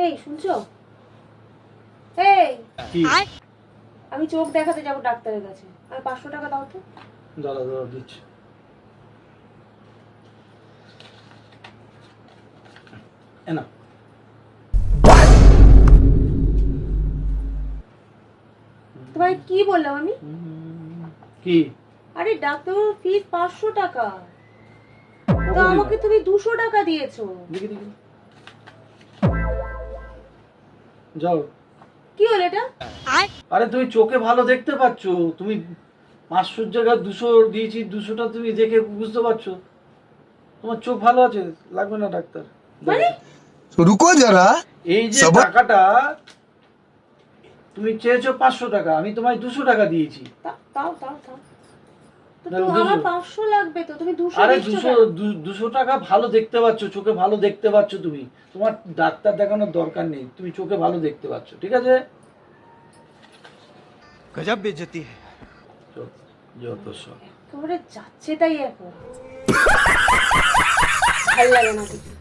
এই শুনছো? এই কি? আমি চোখ দেখাতে যাবো ডাক্তারের কাছে, আর 500 টাকা দাও তো। দাঁড়া দিচ্ছি। না তোমায় কি বললাম আমি? কি? আরে ডাক্তারের ফিস 500 টাকা, তো আমাকে তুমি 200 টাকা দিয়েছো। দেখি দেখি, যাও। কি হলো এটা? আরে তুমি চোখে ভালো দেখতে পাচ্ছ, তুমি 500 জায়গায় 200 দিয়েছি, 200টা তুমি দেখে বুঝতে পারছো, তোমার চোখ ভালো আছে, লাগবে না ডাক্তার। মানে रुको जरा এই যে টাকাটা তুমি চেয়েছো 500 টাকা, আমি তোমায় 200 টাকা দিয়েছি। তাও তাও তাও তো না, তো 200 আমার 500 লাগবে, তো তুমি 200 আরে দিচ্ছ 200 200 টাকা ভালো দেখতে পাচ্ছ, চোখে ভালো দেখতে পাচ্ছ তুমি, তোমার ডাক্তার দেখানোর দরকার নেই, তুমি চোখে ভালো দেখতে পাচ্ছ, ঠিক আছে? गजब बेइज्जती है। যত সব একেবারে যাচ্ছে তাই এখন, ভালো লাগে না কিছু।